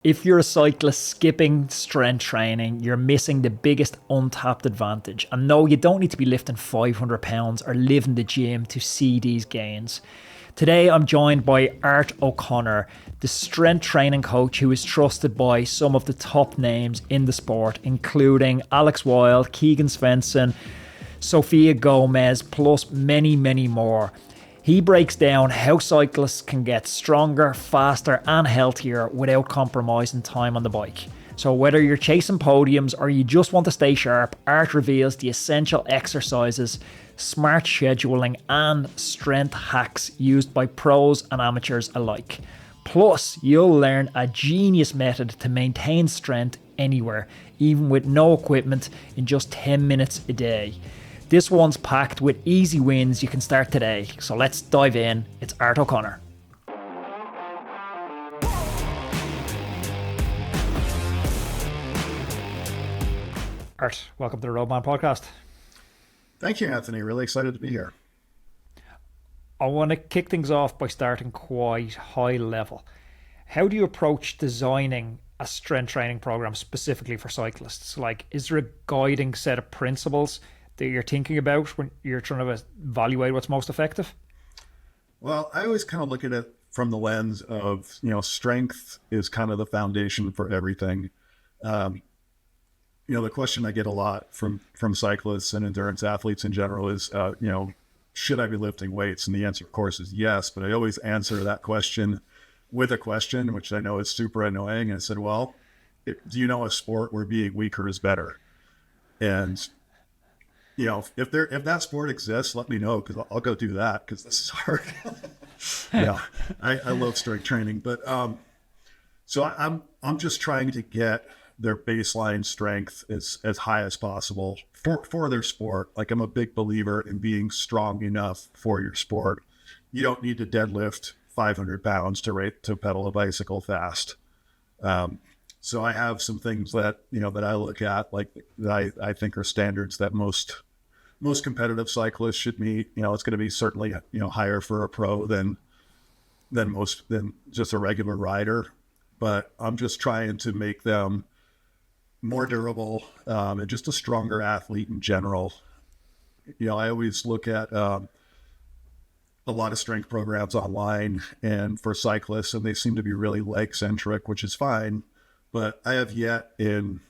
If you're a cyclist skipping strength training, you're missing the biggest untapped advantage. And no, you don't need to be lifting 500 pounds or live in the gym to see these gains. Today, I'm joined by Art O'Connor, the strength training coach who is trusted by some of the top names in the sport, including Alex Wilde, Keegan Swenson, Sofia Gomez, plus many, many more. He breaks down how cyclists can get stronger, faster, and healthier without compromising time on the bike. So, whether you're chasing podiums or you just want to stay sharp, Art reveals the essential exercises, smart scheduling, and strength hacks used by pros and amateurs alike. Plus, you'll learn a genius method to maintain strength anywhere, even with no equipment, in just 10 minutes a day. This one's packed with easy wins you can start today. So let's dive in. It's Art O'Connor. Art, welcome to the Roadman podcast. Thank you, Anthony. Really excited to be here. I want to kick things off by starting quite high level. How do you approach designing a strength training program specifically for cyclists? Like, is there a guiding set of principles that you're thinking about when you're trying to evaluate what's most effective? Well, I always kind of look at it from the lens of, strength is kind of the foundation for everything. The question I get a lot from cyclists and endurance athletes in general is, should I be lifting weights? And the answer, of course, is yes. But I always answer that question with a question, which I know is super annoying. And I said, well, do you know a sport where being weaker is better? And if that sport exists, let me know, because I'll go do that, because this is hard. Yeah, I love strength training, but so I'm just trying to get their baseline strength as high as possible for their sport. Like, I'm a big believer in being strong enough for your sport. You don't need to deadlift 500 pounds to pedal a bicycle fast. So I have some things that I look at, like, that I think are standards that most competitive cyclists should meet. It's going to be certainly higher for a pro than just a regular rider, but I'm just trying to make them more durable and just a stronger athlete in general. I always look at a lot of strength programs online and for cyclists, and they seem to be really leg centric, which is fine. But I have yet in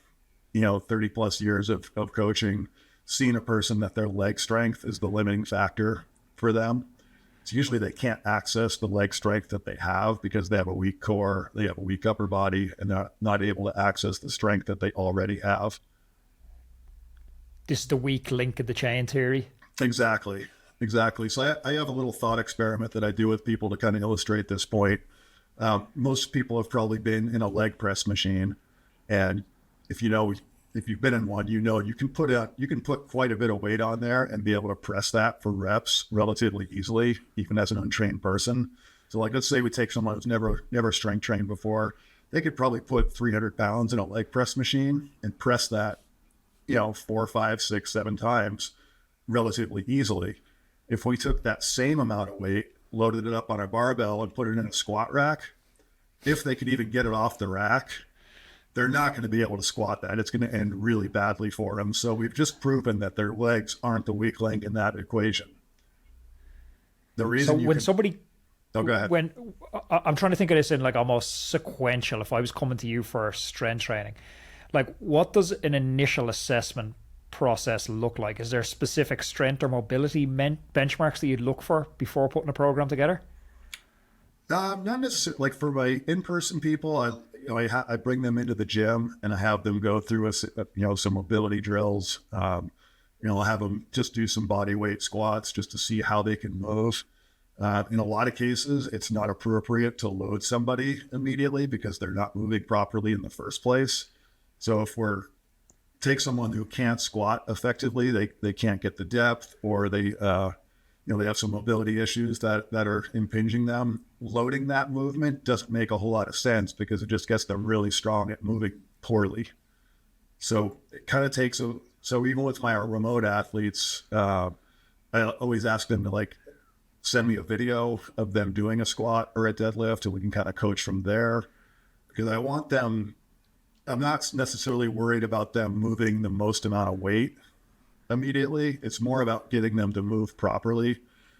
30 plus years of coaching seen a person that their leg strength is the limiting factor for them. So usually they can't access the leg strength that they have because they have a weak core, they have a weak upper body, and they're not able to access the strength that they already have. This is the weak link in the chain theory. Exactly. So I have a little thought experiment that I do with people to kind of illustrate this point. Most people have probably been in a leg press machine, and if you've been in one, you can put quite a bit of weight on there and be able to press that for reps relatively easily, even as an untrained person. So, like, let's say we take someone who's never strength trained before. They could probably put 300 pounds in a leg press machine and press that, 4, 5, 6, 7 times relatively easily. If we took that same amount of weight, loaded it up on a barbell and put it in a squat rack, if they could even get it off the rack, they're not going to be able to squat that. It's going to end really badly for them. So we've just proven that their legs aren't the weak link in that equation. The reason go ahead. When I'm trying to think of this in like almost sequential, if I was coming to you for strength training, like, what does an initial assessment process look like? Is there specific strength or mobility benchmarks that you'd look for before putting a program together? Not necessarily. Like, for my in-person people, I bring them into the gym and I have them go through some mobility drills. I'll have them just do some body weight squats just to see how they can move. In a lot of cases, it's not appropriate to load somebody immediately because they're not moving properly in the first place. So if take someone who can't squat effectively, they can't get the depth, or they have some mobility issues that are impinging them. Loading that movement doesn't make a whole lot of sense because it just gets them really strong at moving poorly. So it kind of takes so even with my remote athletes, I always ask them to, like, send me a video of them doing a squat or a deadlift, and we can kind of coach from there. because I want them, I'm not necessarily worried about them moving the most amount of weight immediately. It's more about getting them to move properly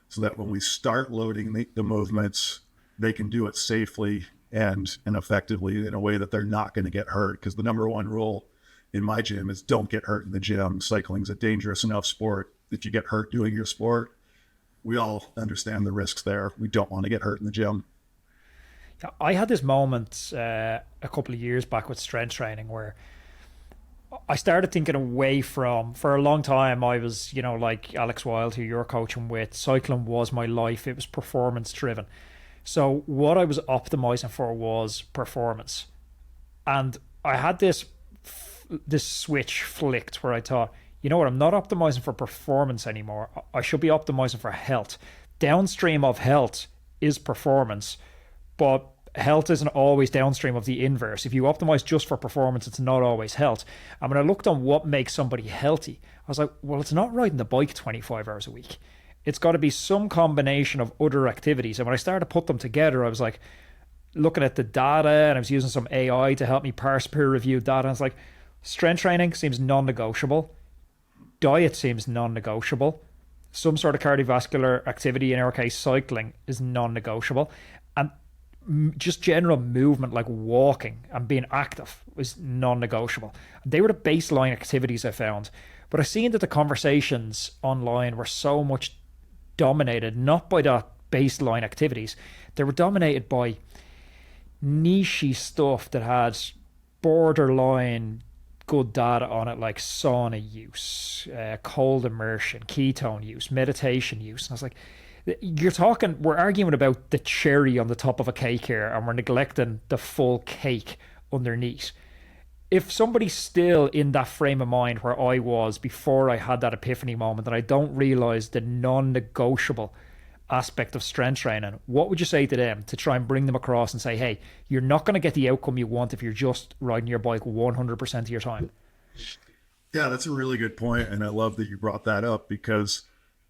so that when we start loading the movements, they can do it safely and effectively in a way that they're not going to get hurt. Because the number one rule in my gym is don't get hurt in the gym. Cycling's a dangerous enough sport. If you get hurt doing your sport, we all understand the risks there. We don't want to get hurt in the gym. I had this moment a couple of years back with strength training where I started thinking away from, for a long time, I was, like Alex Wild, who you're coaching with, cycling was my life. It was performance driven. So what I was optimizing for was performance. And I had this switch flicked where I thought, you know what, I'm not optimizing for performance anymore. I should be optimizing for health. Downstream of health is performance, but health isn't always downstream of the inverse. If you optimize just for performance, it's not always health. And when I looked on what makes somebody healthy, I was like, well, it's not riding the bike 25 hours a week. It's got to be some combination of other activities. And when I started to put them together, I was like looking at the data, and I was using some AI to help me parse peer-reviewed data. And I was like, strength training seems non-negotiable. Diet seems non-negotiable. Some sort of cardiovascular activity, in our case cycling, is non-negotiable. And just general movement like walking and being active was non-negotiable. They were the baseline activities I found. But I seen that the conversations online were so much dominated not by the baseline activities. They were dominated by niche stuff that had borderline good data on it, like sauna use, cold immersion, ketone use, meditation use. And I was like, we're arguing about the cherry on the top of a cake here, and we're neglecting the full cake underneath. If somebody's still in that frame of mind where I was before I had that epiphany moment, and I don't realize the non-negotiable aspect of strength training, what would you say to them to try and bring them across and say, hey, you're not going to get the outcome you want if you're just riding your bike 100% of your time? Yeah, that's a really good point, and I love that you brought that up because,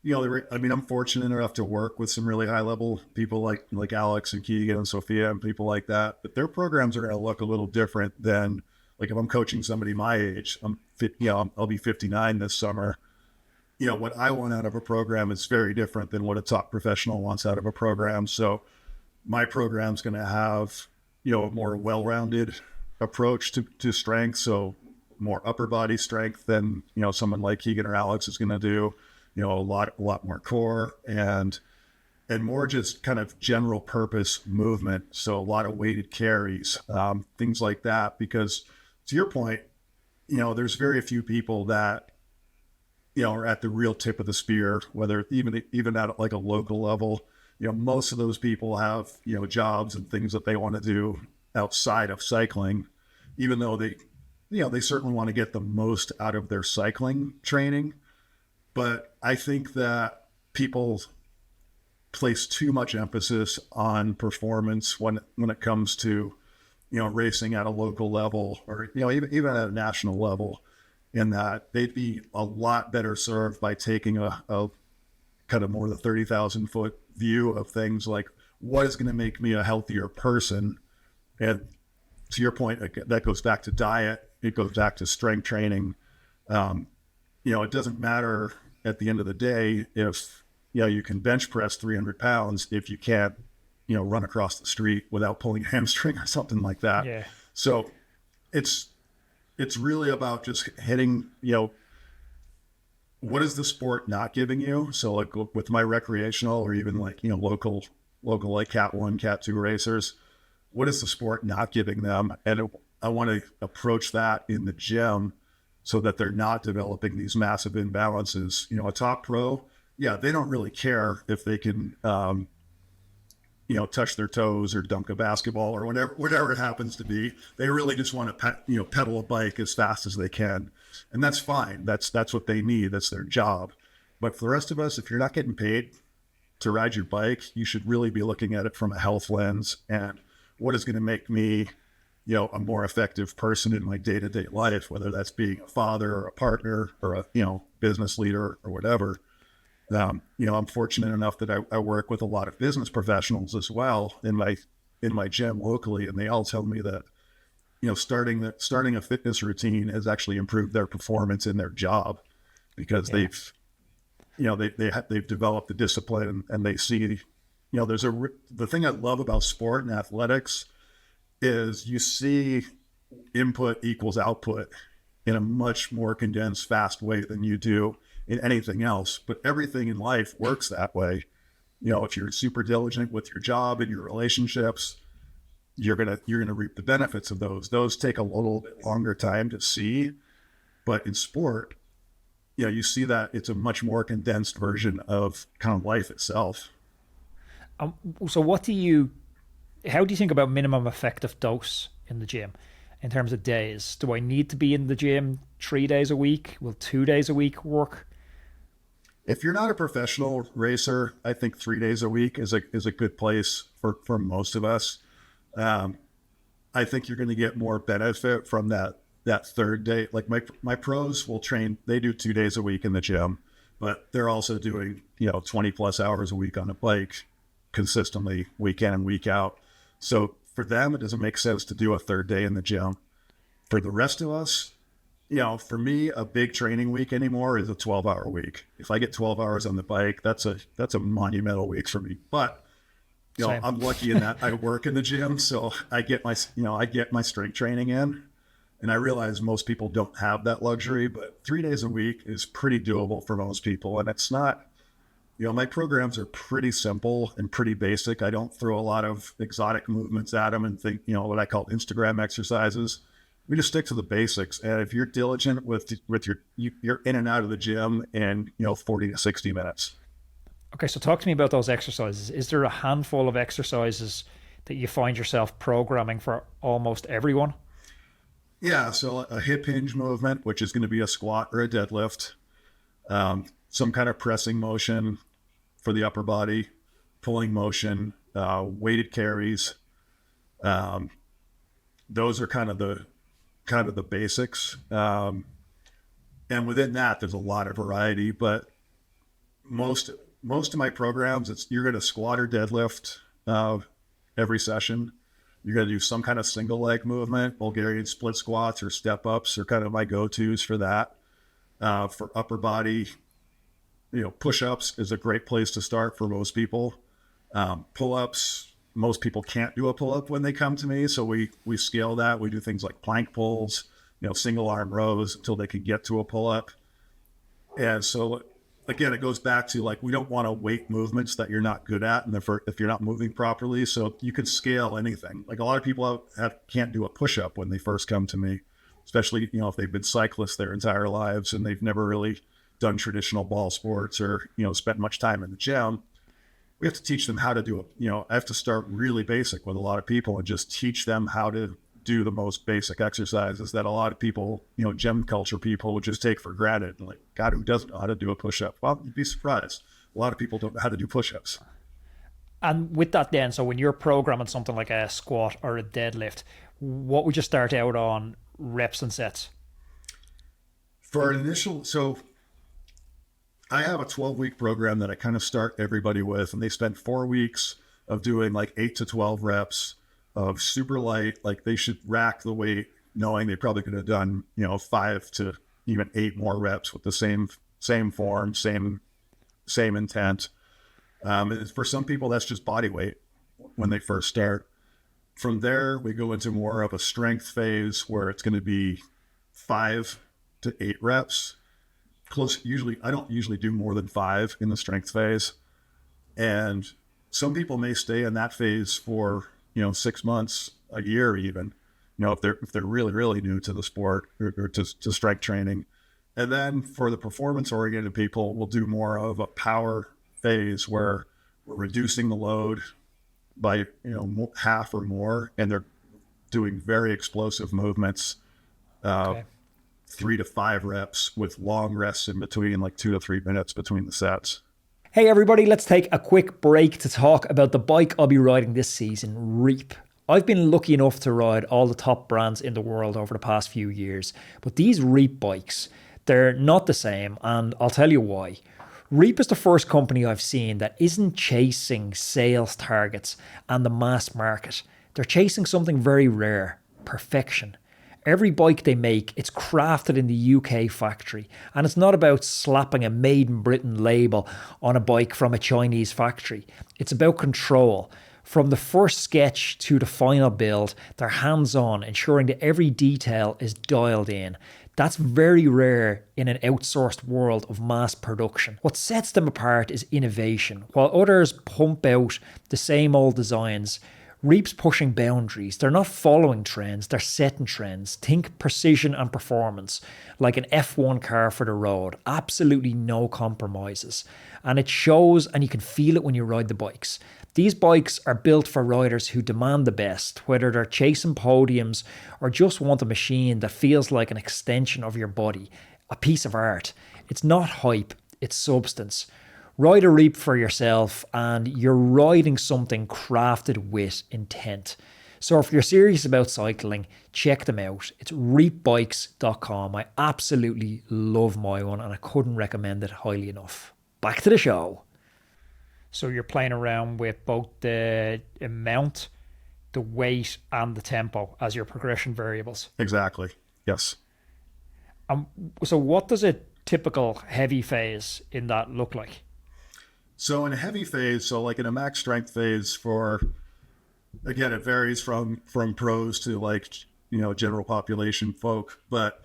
I'm fortunate enough to work with some really high level people like Alex and Keegan and Sophia and people like that, but their programs are going to look a little different than like if I'm coaching somebody my age. I'll be 59 this summer. What I want out of a program is very different than what a top professional wants out of a program. So my program's going to have, a more well-rounded approach to strength. So more upper body strength than, someone like Keegan or Alex is going to do, a lot more core and more just kind of general purpose movement. So a lot of weighted carries, things like that, because to your point, there's very few people that, are at the real tip of the spear, whether even at like a local level. Most of those people have, jobs and things that they want to do outside of cycling, even though they certainly want to get the most out of their cycling training. But I think that people place too much emphasis on performance when it comes to, racing at a local level or, even at a national level. In that they'd be a lot better served by taking a kind of more the 30,000 foot view of things like what is going to make me a healthier person. And to your point, that goes back to diet. It goes back to strength training. It doesn't matter at the end of the day if, you can bench press 300 pounds if you can't, run across the street without pulling a hamstring or something like that. Yeah. So it's really about just hitting, what is the sport not giving you? So like with my recreational or even like, local like Cat 1, Cat 2 racers, what is the sport not giving them? And I want to approach that in the gym so that they're not developing these massive imbalances. A top pro, they don't really care if they can, touch their toes or dunk a basketball or whatever it happens to be. They really just want to, pedal a bike as fast as they can. And that's fine. That's what they need. That's their job. But for the rest of us, if you're not getting paid to ride your bike, you should really be looking at it from a health lens and what is going to make me, a more effective person in my day-to-day life, whether that's being a father or a partner or a, business leader or whatever. I'm fortunate enough that I work with a lot of business professionals as well in my in my gym locally, and they all tell me that, starting a fitness routine has actually improved their performance in their job because they've developed the discipline, and they see, the thing I love about sport and athletics is you see input equals output in a much more condensed, fast way than you do in anything else. But everything in life works that way. If you're super diligent with your job and your relationships, you're gonna reap the benefits of those. Those take a little bit longer time to see, but in sport, you see that it's a much more condensed version of kind of life itself. So how do you think about minimum effective dose in the gym in terms of days? Do I need to be in the gym 3 days a week? Will 2 days a week work? If you're not a professional racer, I think 3 days a week is a good place for most of us. I think you're going to get more benefit from that third day. Like my pros will train, they do 2 days a week in the gym, but they're also doing, 20 plus hours a week on a bike consistently, week in and week out. So for them, it doesn't make sense to do a third day in the gym. For the rest of us, for me, a big training week anymore is a 12-hour week. If I get 12 hours on the bike, that's a monumental week for me. But Same. I'm lucky in that I work in the gym, so I get my strength training in, and I realize most people don't have that luxury. But 3 days a week is pretty doable for most people, and it's not. My programs are pretty simple and pretty basic. I don't throw a lot of exotic movements at them and think, what I call Instagram exercises. We just stick to the basics. And if you're diligent with you're in and out of the gym in, 40 to 60 minutes. Okay, so talk to me about those exercises. Is there a handful of exercises that you find yourself programming for almost everyone? Yeah, so a hip hinge movement, which is going to be a squat or a deadlift, some kind of pressing motion for the upper body, pulling motion, weighted carries. Those are kind of the basics. And within that, there's a lot of variety, but most of my programs, you're going to squat or deadlift every session. You're going to do some kind of single leg movement. Bulgarian split squats or step ups are kind of my go-tos for that. For upper body, push-ups is a great place to start for most people. Pull-ups, most people can't do a pull-up when they come to me, so we scale that. We do things like plank pulls, single arm rows until they can get to a pull-up. And so again, it goes back to we don't want to weight movements that you're not good at, and if you're not moving properly, so you can scale anything. Like a lot of people can't do a push-up when they first come to me, especially if they've been cyclists their entire lives and they've never really done traditional ball sports or spent much time in the gym. We have to teach them how to do it. I have to start really basic with a lot of people and just teach them how to do the most basic exercises that a lot of people, gym culture people would just take for granted. Like, God, who doesn't know how to do a push-up? Well, you'd be surprised. A lot of people don't know how to do push-ups. And with that then, so when you're programming something like a squat or a deadlift, what would you start out on reps and sets? For an initial, so I have a 12-week program that I kind of start everybody with, and they spend 4 weeks of doing 8 to 12 reps of super light. They should rack the weight knowing they probably could have done, 5 to even 8 more reps with the same form, same intent. For some people, that's just body weight when they first start. From there, we go into more of a strength phase where it's going to be 5 to 8 reps. I don't usually do more than 5 in the strength phase. And some people may stay in that phase for, 6 months, a year even, if they're really, really new to the sport or to strength training. And then for the performance oriented people, we'll do more of a power phase where we're reducing the load by, half or more. And they're doing very explosive movements. Okay. 3 to 5 reps with long rests in between, 2 to 3 minutes between the sets. Hey everybody, let's take a quick break to talk about the bike I'll be riding this season, Reap. I've been lucky enough to ride all the top brands in the world over the past few years, but these Reap bikes, they're not the same, and I'll tell you why. Reap is the first company I've seen that isn't chasing sales targets and the mass market. They're chasing something very rare: perfection. Every bike they make, it's crafted in the UK factory, and it's not about slapping a Made in Britain label on a bike from a Chinese factory. It's about control. From the first sketch to the final build, they're hands-on, ensuring that every detail is dialed in. That's very rare in an outsourced world of mass production. What sets them apart is innovation. While others pump out the same old designs, Reap's pushing boundaries. They're not following trends, they're setting trends. Think precision and performance, like an F1 car for the road. Absolutely no compromises. And it shows, and you can feel it when you ride the bikes. These bikes are built for riders who demand the best, whether they're chasing podiums or just want a machine that feels like an extension of your body, a piece of art. It's not hype, it's substance. Ride a Reap for yourself, and you're riding something crafted with intent. So if you're serious about cycling, check them out. It's reapbikes.com. I absolutely love my one, and I couldn't recommend it highly enough. Back to the show. So you're playing around with both the amount, the weight, and the tempo as your progression variables. Exactly. Yes. So what does a typical heavy phase in that look like? So in a heavy phase, so like in a max strength phase for, again, it varies from pros to like, general population folk, but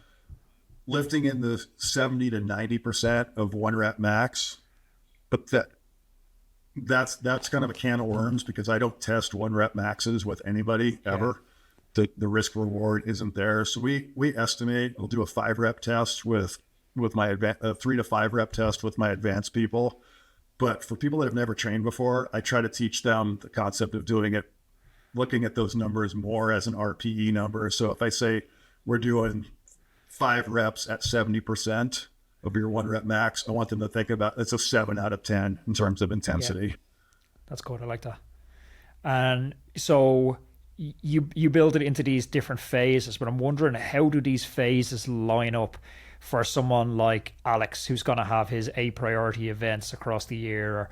lifting in the 70 to 90% of 1 rep max, but that's kind of a can of worms because I don't test 1 rep maxes with anybody ever. Yeah. The risk reward isn't there. So we estimate, we'll do a 5 rep test with my 3 to 5 rep test with my advanced people. But for people that have never trained before, I try to teach them the concept of doing it, looking at those numbers more as an RPE number. So if I say we're doing 5 reps at 70% of your 1 rep max, I want them to think about it's a 7 out of 10 in terms of intensity. Yeah. That's good. I like that. And so you build it into these different phases, but I'm wondering, how do these phases line up for someone like Alex, who's going to have his A priority events across the year? Or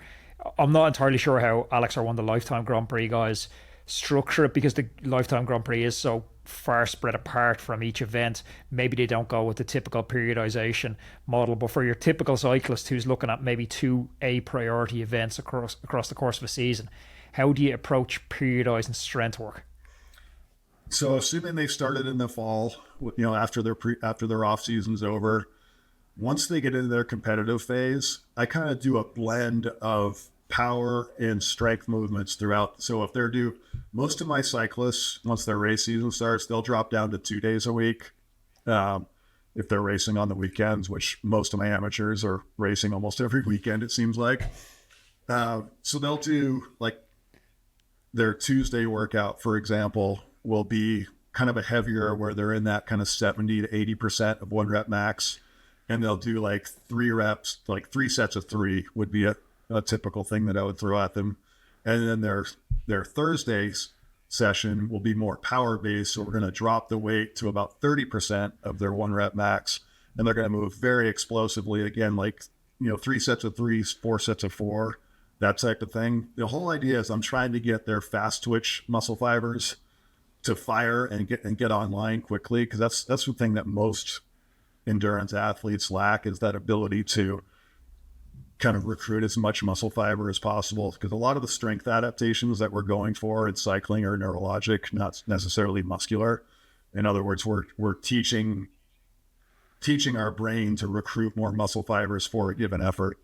I'm not entirely sure how Alex or one of the Lifetime Grand Prix guys structure it, because the Lifetime Grand Prix is so far spread apart from each event. Maybe they don't go with the typical periodization model, but for your typical cyclist who's looking at maybe 2 A priority events across the course of a season, how do you approach periodizing strength work? So assuming they started in the fall, after their off season's over, once they get into their competitive phase, I kind of do a blend of power and strength movements throughout. So if most of my cyclists, once their race season starts, they'll drop down to 2 days a week. If they're racing on the weekends, which most of my amateurs are racing almost every weekend, it seems like. So they'll do like their Tuesday workout, for example, will be kind of a heavier, where they're in that kind of 70 to 80% of 1 rep max. And they'll do like 3 reps, like 3 sets of 3 would be a typical thing that I would throw at them. And then their Thursdays session will be more power based. So we're going to drop the weight to about 30% of their 1 rep max. And they're going to move very explosively again, like, 3 sets of 3, 4 sets of 4, that type of thing. The whole idea is I'm trying to get their fast twitch muscle fibers to fire and get online quickly, because that's the thing that most endurance athletes lack, is that ability to kind of recruit as much muscle fiber as possible, because a lot of the strength adaptations that we're going for in cycling are neurologic, not necessarily muscular. In other words, we're teaching our brain to recruit more muscle fibers for a given effort.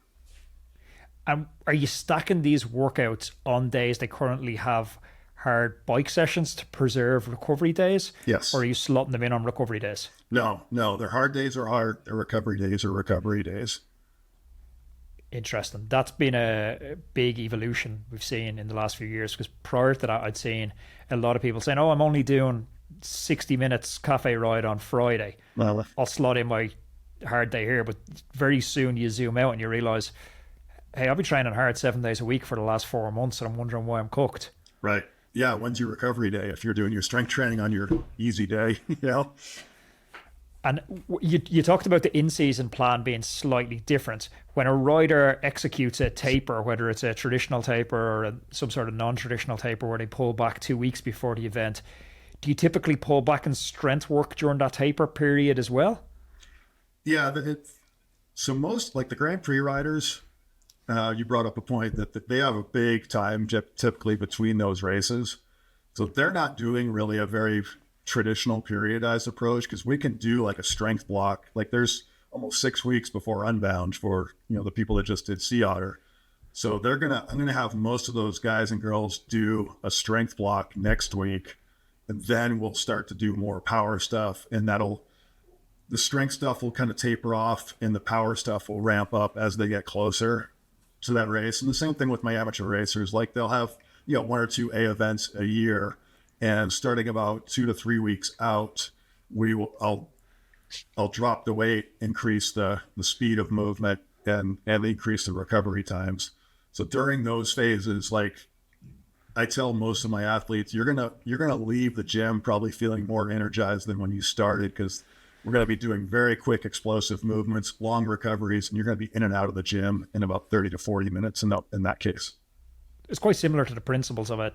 Are you stacking these workouts on days they currently have hard bike sessions to preserve recovery days? Yes. Or are you slotting them in on recovery days? No, their hard days are hard, their recovery days are recovery days. Interesting. That's been a big evolution we've seen in the last few years, because prior to that, I'd seen a lot of people saying, I'm only doing 60 minutes cafe ride on Friday. Well, I'll slot in my hard day here. But very soon you zoom out and you realize, hey, I've been training hard 7 days a week for the last 4 months, and I'm wondering why I'm cooked. Right. Yeah. When's your recovery day if you're doing your strength training on your easy day? And you talked about the in-season plan being slightly different. When a rider executes a taper, whether it's a traditional taper or some sort of non-traditional taper where they pull back 2 weeks before the event, do you typically pull back in strength work during that taper period as well? Yeah, so most like the Grand Prix riders, you brought up a point that they have a big time typically between those races. So they're not doing really a very traditional periodized approach because we can do like a strength block. Like there's almost 6 weeks before Unbound for, the people that just did Sea Otter. So I'm gonna have most of those guys and girls do a strength block next week, and then we'll start to do more power stuff, and the strength stuff will kind of taper off and the power stuff will ramp up as they get closer to that race. And the same thing with my amateur racers, like they'll have, one or two A events a year, and starting about 2 to 3 weeks out, I'll drop the weight, increase the speed of movement, and increase the recovery times. So during those phases, like I tell most of my athletes, you're gonna leave the gym probably feeling more energized than when you started, because we're going to be doing very quick explosive movements, long recoveries, and you're going to be in and out of the gym in about 30 to 40 minutes in that case. It's quite similar to the principles of a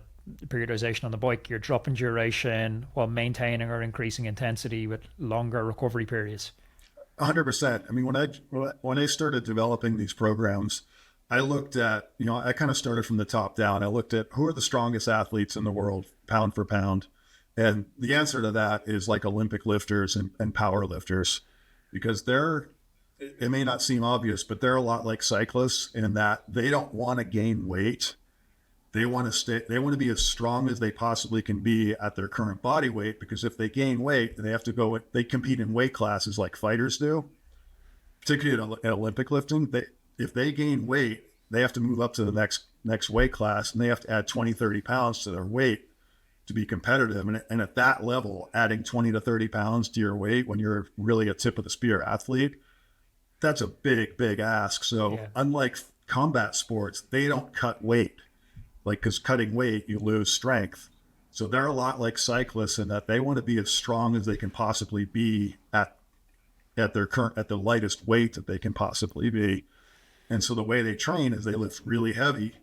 periodization on the bike. You're dropping duration while maintaining or increasing intensity with longer recovery periods. 100%. I mean, when I started developing these programs, I looked at, I kind of started from the top down. I looked at who are the strongest athletes in the world, pound for pound. And the answer to that is like Olympic lifters and power lifters, because it may not seem obvious, but they're a lot like cyclists in that they don't want to gain weight. They want to be as strong as they possibly can be at their current body weight, because if they gain weight, they compete in weight classes like fighters do, particularly at Olympic lifting. If they gain weight, they have to move up to the next weight class, and they have to add 20, 30 pounds to their weight to be competitive. And at that level, adding 20 to 30 pounds to your weight when you're really a tip of the spear athlete, that's a big, big ask. So Unlike combat sports, they don't cut weight, because cutting weight, you lose strength. So they're a lot like cyclists in that they want to be as strong as they can possibly be at the lightest weight that they can possibly be. And so the way they train is they lift really heavy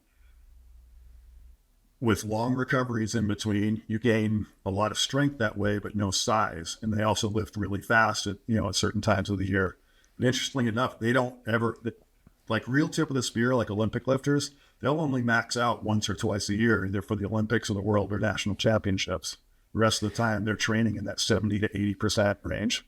with long recoveries in between. You gain a lot of strength that way, but no size. And they also lift really fast at certain times of the year. And interestingly enough, they don't ever, like real tip of the spear, like Olympic lifters, they'll only max out once or twice a year, either for the Olympics or the World or National Championships. The rest of the time, they're training in that 70 to 80% range.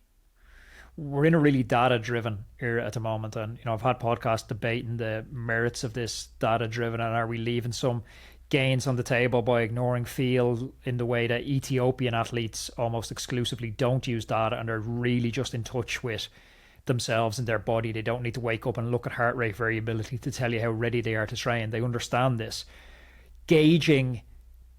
We're in a really data-driven era at the moment, and I've had podcasts debating the merits of this data-driven, and are we leaving some gains on the table by ignoring feel, in the way that Ethiopian athletes almost exclusively don't use data and are really just in touch with themselves and their body. They don't need to wake up and look at heart rate variability to tell you how ready they are to train. They understand this. Gauging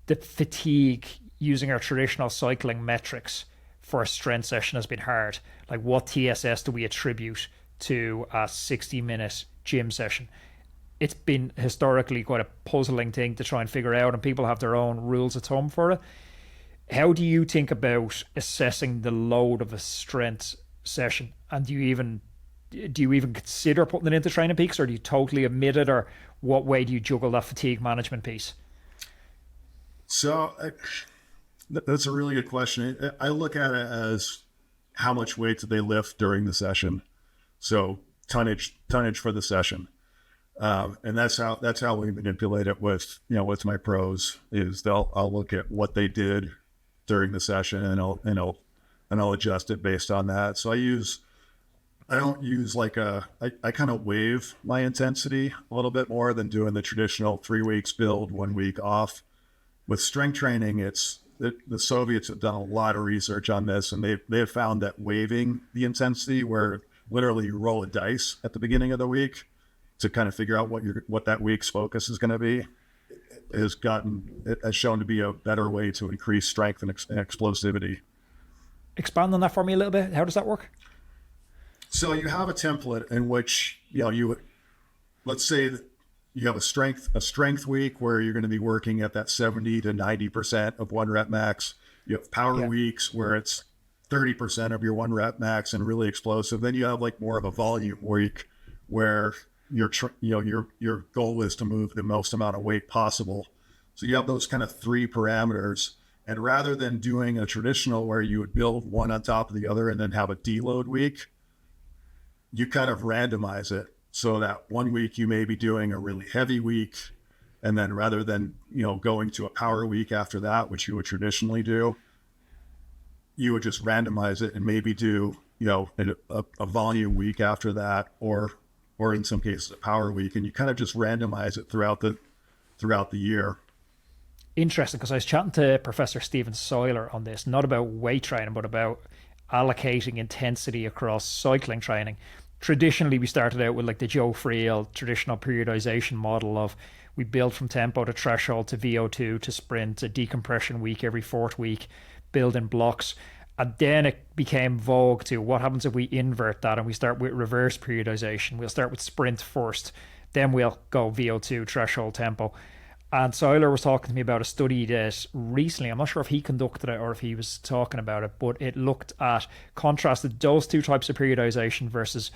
the fatigue using our traditional cycling metrics for a strength session has been hard. Like, what TSS do we attribute to a 60-minute gym session? It's been historically quite a puzzling thing to try and figure out, and people have their own rules of thumb for it. How do you think about assessing the load of a strength session? And do you even consider putting it into Training Peaks, or do you totally omit it, or what way do you juggle that fatigue management piece? So that's a really good question. I look at it as how much weight did they lift during the session. So tonnage for the session. And that's how we manipulate it with my pros. Is I'll look at what they did during the session, and I'll adjust it based on that. So I don't use I kind of wave my intensity a little bit more than doing the traditional 3 weeks build, 1 week off. With strength training, the Soviets have done a lot of research on this, and they have found that waving the intensity, where literally you roll a dice at the beginning of the week to kind of figure out what that week's focus is going to be, has shown to be a better way to increase strength and explosivity. Expand on that for me a little bit. How does that work? So you have a template in which let's say that you have a strength week where you're going to be working at that 70 to 90% of 1 rep max. You have power weeks where it's 30% of your one rep max and really explosive. Then you have like more of a volume week where your goal is to move the most amount of weight possible. So you have those kind of three parameters. And rather than doing a traditional where you would build one on top of the other and then have a deload week, you kind of randomize it so that one week you may be doing a really heavy week. And then rather than, going to a power week after that, which you would traditionally do, you would just randomize it and maybe do, a volume week after that, or in some cases a power week. And you kind of just randomize it throughout the year. Interesting, because I was chatting to Professor Stephen Seiler on this, not about weight training, but about allocating intensity across cycling training. Traditionally, we started out with like the Joe Friel traditional periodization model of we build from tempo to threshold to VO2 to sprint, a decompression week every fourth week, build in blocks. And then it became vogue to what happens if we invert that and we start with reverse periodization. We'll start with sprint first, then we'll go VO2, threshold, tempo. And Seiler was talking to me about a study that recently, I'm not sure if he conducted it or if he was talking about it, but it looked at, contrasted those two types of periodization versus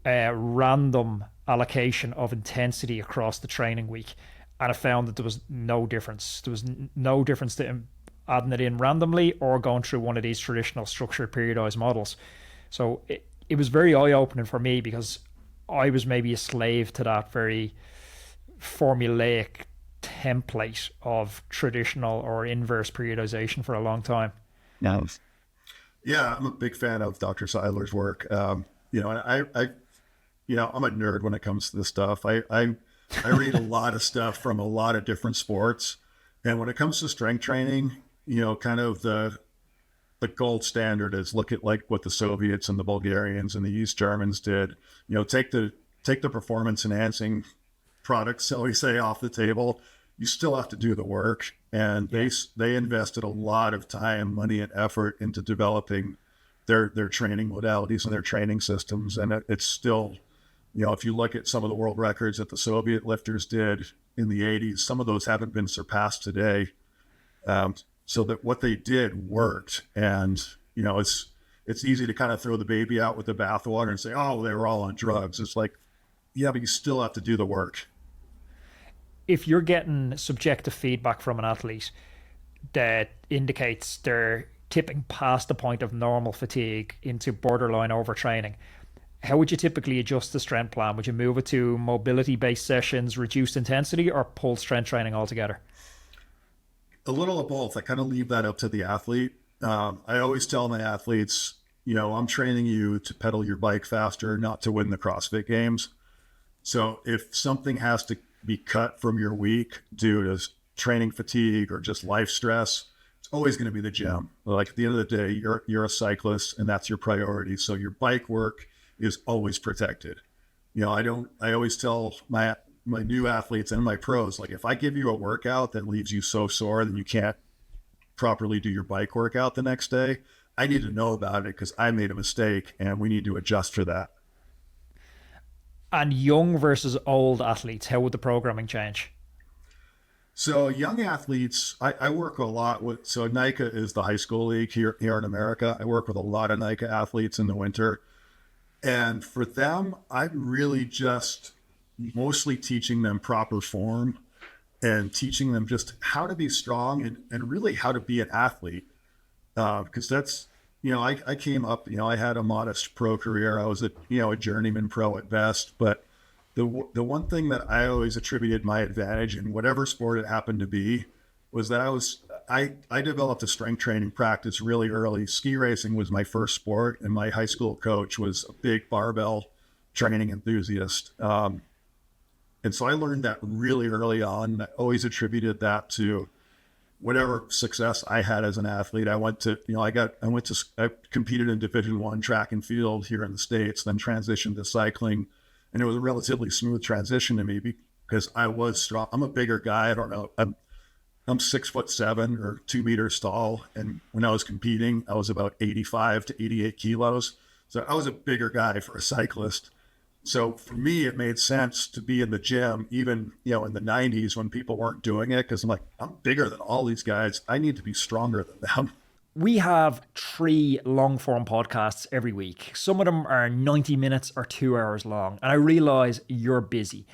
random allocation of intensity across the training week. And it found that there was no difference. There was no difference to adding it in randomly or going through one of these traditional structured periodized models. So it was very eye-opening for me because I was maybe a slave to that very formulaic template of traditional or inverse periodization for a long time. Nice. Yeah, I'm a big fan of Dr. Seiler's work. And I'm a nerd when it comes to this stuff. I read a lot of stuff from a lot of different sports. And when it comes to strength training, kind of the gold standard is look at like what the Soviets and the Bulgarians and the East Germans did. Take the performance enhancing products, shall we say, off the table. You still have to do the work. And they invested a lot of time, money, and effort into developing their training modalities and their training systems. And it's still, if you look at some of the world records that the Soviet lifters did in the 80s, some of those haven't been surpassed today. So that what they did worked. And, it's easy to kind of throw the baby out with the bathwater and say, oh, they were all on drugs. It's like, yeah, but you still have to do the work. If you're getting subjective feedback from an athlete that indicates they're tipping past the point of normal fatigue into borderline overtraining, how would you typically adjust the strength plan? Would you move it to mobility-based sessions, reduced intensity, or pull strength training altogether? A little of both. I kind of leave that up to the athlete. I always tell my athletes, I'm training you to pedal your bike faster, not to win the CrossFit Games. So if something has to be cut from your week due to training fatigue or just life stress, it's always going to be the gym. Like at the end of the day, you're a cyclist and that's your priority. So your bike work is always protected. I always tell my new athletes and my pros, like if I give you a workout that leaves you so sore that you can't properly do your bike workout the next day, I need to know about it because I made a mistake and we need to adjust for that. And young versus old athletes, how would the programming change? So young athletes, I work a lot with, so NICA is the high school league here in America. I work with a lot of NICA athletes in the winter. And for them, I'm really just mostly teaching them proper form and teaching them just how to be strong and really how to be an athlete. Because that's, I came up, I had a modest pro career. I was a journeyman pro at best. But the one thing that I always attributed my advantage in whatever sport it happened to be was that I developed a strength training practice really early. Ski racing was my first sport, and my high school coach was a big barbell training enthusiast. And so I learned that really early on. I always attributed that to whatever success I had as an athlete. I competed in Division I track and field here in the States, then transitioned to cycling. And it was a relatively smooth transition to me because I was strong. I'm a bigger guy. I don't know. I'm 6'7" or 2 meters tall. And when I was competing, I was about 85 to 88 kilos. So I was a bigger guy for a cyclist. So for me, it made sense to be in the gym, even, in the 90s when people weren't doing it. Cause I'm like, I'm bigger than all these guys. I need to be stronger than them. We have 3 long form podcasts every week. Some of them are 90 minutes or 2 hours long. And I realize you're busy.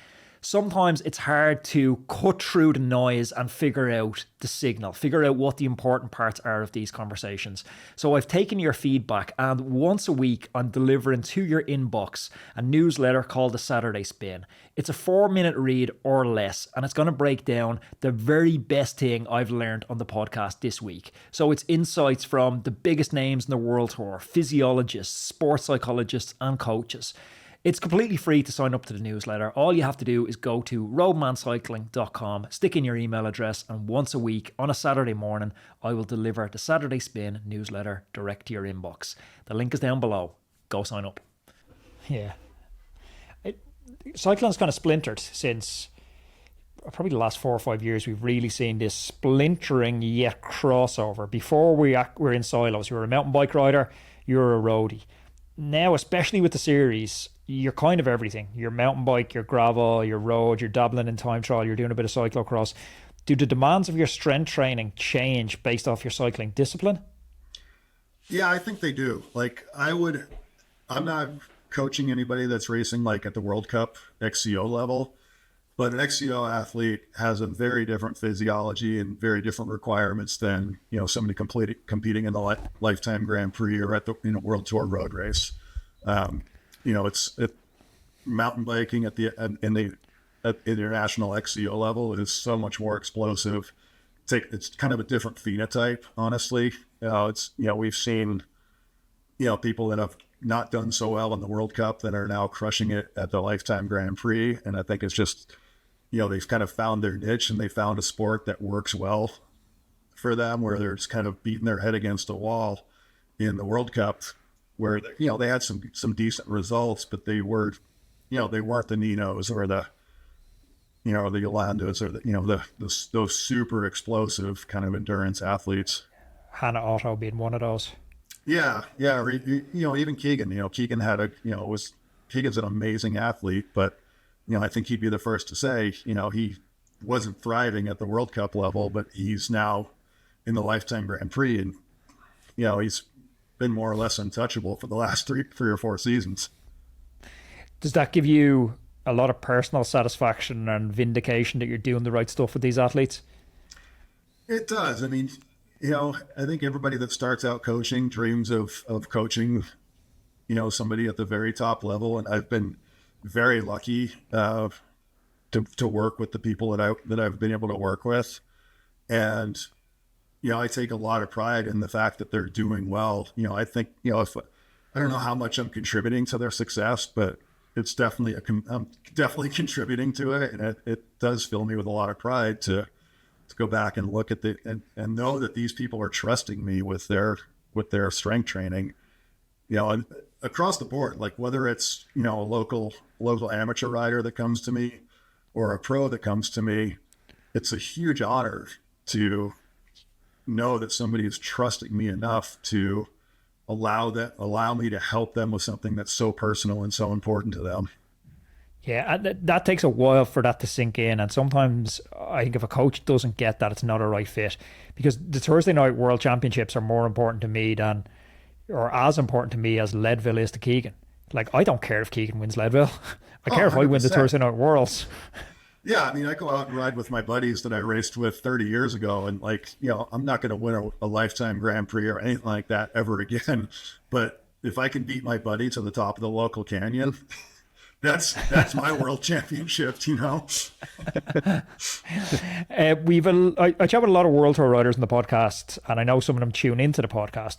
Sometimes it's hard to cut through the noise and figure out the signal, figure out what the important parts are of these conversations. So I've taken your feedback, and once a week I'm delivering to your inbox a newsletter called The Saturday Spin. It's a 4-minute read or less, and it's going to break down the very best thing I've learned on the podcast this week. So it's insights from the biggest names in the world tour, physiologists, sports psychologists, and coaches. It's completely free to sign up to the newsletter. All you have to do is go to roadmancycling.com, stick in your email address, and once a week on a Saturday morning, I will deliver the Saturday Spin newsletter direct to your inbox. The link is down below. Go sign up. Yeah. Cycling's kind of splintered since probably the last 4 or 5 years. We've really seen this splintering yet crossover. Before we were in silos. You were a mountain bike rider, you were a roadie. Now, especially with the series, you're kind of everything. You're mountain bike, you're gravel, you're road, you're dabbling in time trial, you're doing a bit of cyclocross. Do the demands of your strength training change based off your cycling discipline? Yeah, I think they do. Like I'm not coaching anybody that's racing like at the World Cup XCO level, but an XCO athlete has a very different physiology and very different requirements than, somebody competing in the Lifetime Grand Prix or at the World Tour road race. It's mountain biking at the international XCO level is so much more explosive. It's kind of a different phenotype, honestly. We've seen people that have not done so well in the World Cup that are now crushing it at the Lifetime Grand Prix, and I think it's just they've kind of found their niche and they found a sport that works well for them, where they're just kind of beating their head against a wall in the World Cup, where they had some decent results, but they weren't the Ninos or the Yolandas or those super explosive kind of endurance athletes. Hannah Otto being one of those. Yeah. Even Keegan. Keegan Keegan's an amazing athlete, but I think he'd be the first to say, he wasn't thriving at the World Cup level, but he's now in the Lifetime Grand Prix, and he's been more or less untouchable for the last three or four seasons. Does that give you a lot of personal satisfaction and vindication that you're doing the right stuff with these athletes? It does. I mean, I think everybody that starts out coaching dreams of coaching, somebody at the very top level. And I've been very lucky to work with the people that I've been able to work with. And, I take a lot of pride in the fact that they're doing well. I think, if I don't know how much I'm contributing to their success, but it's definitely I'm definitely contributing to it. And it does fill me with a lot of pride to go back and look at and know that these people are trusting me with their strength training, and across the board, like whether it's, a local amateur rider that comes to me or a pro that comes to me, it's a huge honor to know that somebody is trusting me enough to allow me to help them with something that's so personal and so important to them. Yeah, that takes a while for that to sink in. And sometimes I think if a coach doesn't get that, it's not a right fit. Because the Thursday night World Championships are more important to me or as important to me as Leadville is to Keegan. Like, I don't care if Keegan wins Leadville. I care 100%. If I win the Thursday night Worlds. Yeah, I mean, I go out and ride with my buddies that I raced with 30 years ago. And I'm not going to win a Lifetime Grand Prix or anything like that ever again. But if I can beat my buddy to the top of the local canyon, that's my world championship, I chat with a lot of World Tour riders in the podcast, and I know some of them tune into the podcast.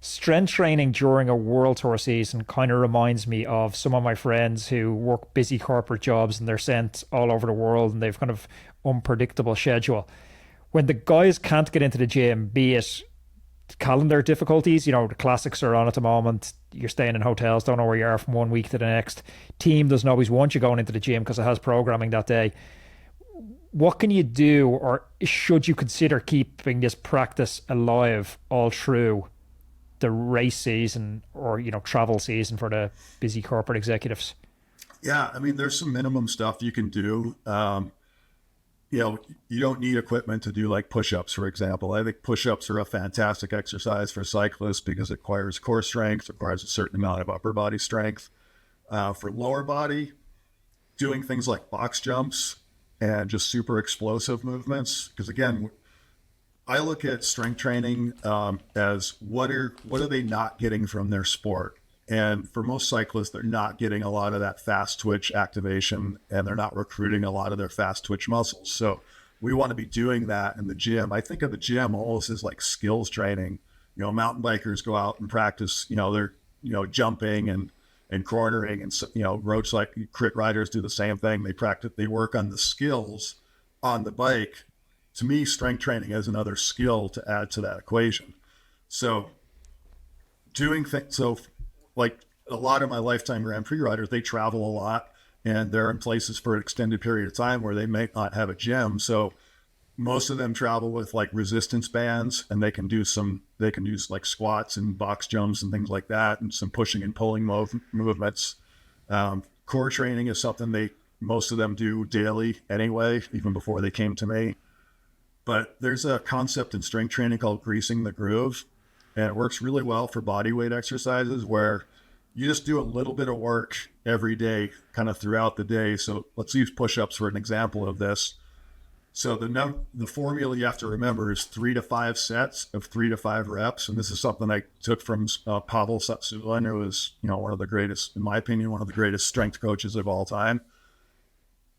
Strength training during a World Tour season kind of reminds me of some of my friends who work busy corporate jobs and they're sent all over the world and they've kind of unpredictable schedule. When the guys can't get into the gym, be it calendar difficulties, the classics are on at the moment, you're staying in hotels, don't know where you are from one week to the next, team doesn't always want you going into the gym because it has programming that day. What can you do, or should you consider keeping this practice alive all through the race season or travel season for the busy corporate executives? Yeah, I mean, there's some minimum stuff you can do. you don't need equipment to do like push-ups, for example. I think push-ups are a fantastic exercise for cyclists because it requires core strength, requires a certain amount of upper body strength. For lower body, doing things like box jumps and just super explosive movements. Because again, I look at strength training as what are they not getting from their sport? And for most cyclists, they're not getting a lot of that fast twitch activation, and they're not recruiting a lot of their fast twitch muscles. So we want to be doing that in the gym. I think of the gym almost as like skills training. Mountain bikers go out and practice, they're, jumping and cornering, and, road cycle crit riders do the same thing. They work on the skills on the bike. To me, strength training is another skill to add to that equation. So doing things, like a lot of my lifetime Grand Prix riders, they travel a lot and they're in places for an extended period of time where they may not have a gym. So most of them travel with like resistance bands, and they can do like squats and box jumps and things like that, and some pushing and pulling movements. Core training is something most of them do daily anyway, even before they came to me. But there's a concept in strength training called greasing the groove. And it works really well for body weight exercises where you just do a little bit of work every day, kind of throughout the day. So let's use push-ups for an example of this. So the formula you have to remember is 3 to 5 sets of 3 to 5 reps. And this is something I took from Pavel Satsulin, who was, one of the greatest, in my opinion, one of the greatest strength coaches of all time.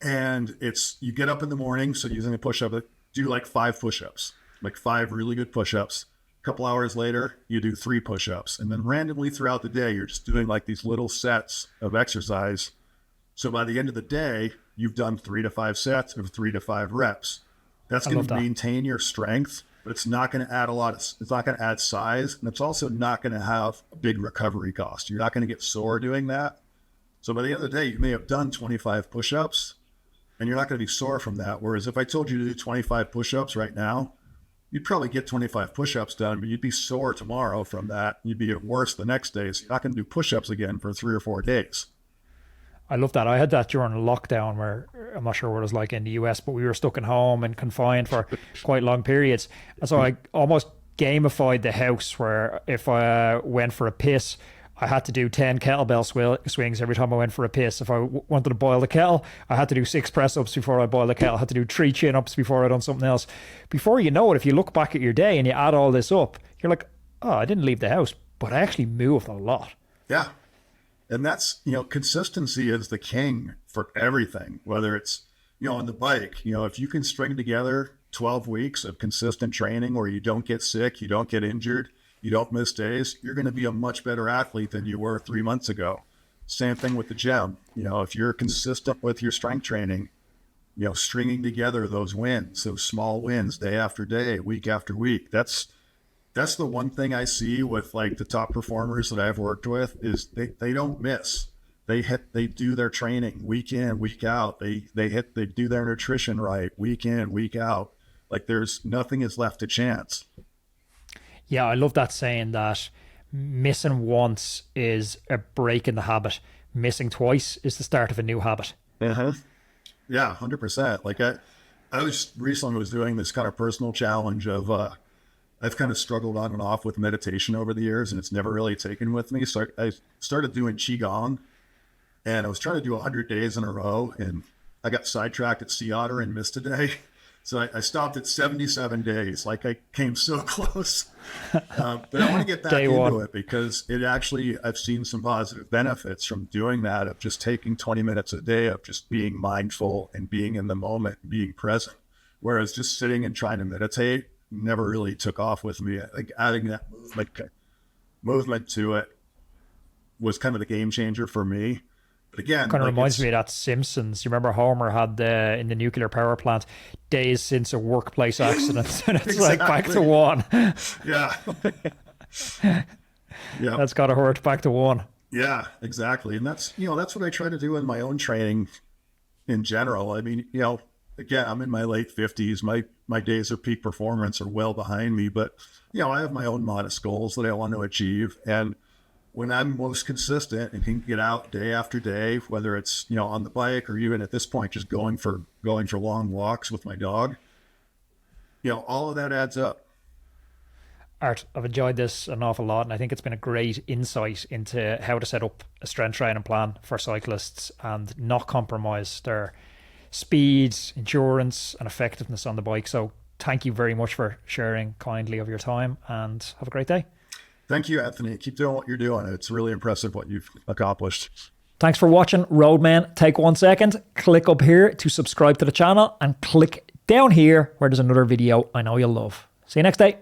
And you get up in the morning. So using a push-up, do like 5 push-ups, like 5 really good push-ups. Couple hours later, you do 3 push-ups, and then randomly throughout the day, you're just doing like these little sets of exercise. So by the end of the day, you've done 3 to 5 sets of 3 to 5 reps. That's going to maintain your strength, but it's not going to add it's not going to add size. And it's also not going to have a big recovery cost. You're not going to get sore doing that. So by the end of the day, you may have done 25 push-ups and you're not going to be sore from that. Whereas if I told you to do 25 push-ups right now, you'd probably get 25 push-ups done, but you'd be sore tomorrow from that. You'd be worse the next day. So you're not going to do push-ups again for 3 or 4 days. I love that. I had that during lockdown where I'm not sure what it was like in the US, but we were stuck in home and confined for quite long periods. And so I almost gamified the house where if I went for a piss, I had to do 10 kettlebell swings every time I went for a piss. If I wanted to boil the kettle, I had to do 6 press-ups before I boiled the kettle. I had to do 3 chin-ups before I done something else. Before you know it, if you look back at your day and you add all this up, you're like, oh, I didn't leave the house, but I actually moved a lot. Yeah. And that's, consistency is the king for everything, whether it's, on the bike, if you can string together 12 weeks of consistent training where you don't get sick, you don't get injured, you don't miss days, you're going to be a much better athlete than you were 3 months ago. Same thing with the gym. If you're consistent with your strength training, stringing together those wins, those small wins, day after day, week after week, that's the one thing I see with like the top performers that I've worked with is they don't miss. They do their training week in, week out. They do their nutrition right week in, week out. Like nothing is left to chance. Yeah, I love that saying that missing once is a break in the habit. Missing twice is the start of a new habit. Uh-huh. Yeah, 100%. Like I was recently doing this kind of personal challenge of I've kind of struggled on and off with meditation over the years, and it's never really taken with me. So I started doing Qigong, and I was trying to do 100 days in a row, and I got sidetracked at Sea Otter and missed a day. So I stopped at 77 days. Like I came so close. But I want to get back into it because I've seen some positive benefits from doing that, of just taking 20 minutes a day of just being mindful and being in the moment, being present. Whereas just sitting and trying to meditate never really took off with me. Like adding that movement to it was kind of the game changer for me. But again, kind of reminds me of that Simpsons. You remember Homer had in the nuclear power plant days since a workplace accident, and it's exactly. Like back to 1. Yeah, yeah, that's got to hurt. Back to 1. Yeah, exactly. And that's what I try to do in my own training in general. I mean, again, I'm in my late 50s. My days of peak performance are well behind me, but I have my own modest goals that I want to achieve, and when I'm most consistent and can get out day after day, whether it's, on the bike or even at this point, just going for long walks with my dog, all of that adds up. Art, I've enjoyed this an awful lot, and I think it's been a great insight into how to set up a strength training plan for cyclists and not compromise their speed, endurance, and effectiveness on the bike. So thank you very much for sharing kindly of your time, and have a great day. Thank you, Anthony. Keep doing what you're doing. It's really impressive what you've accomplished. Thanks for watching, Roadman. Take 1 second, click up here to subscribe to the channel, and click down here where there's another video I know you'll love. See you next day.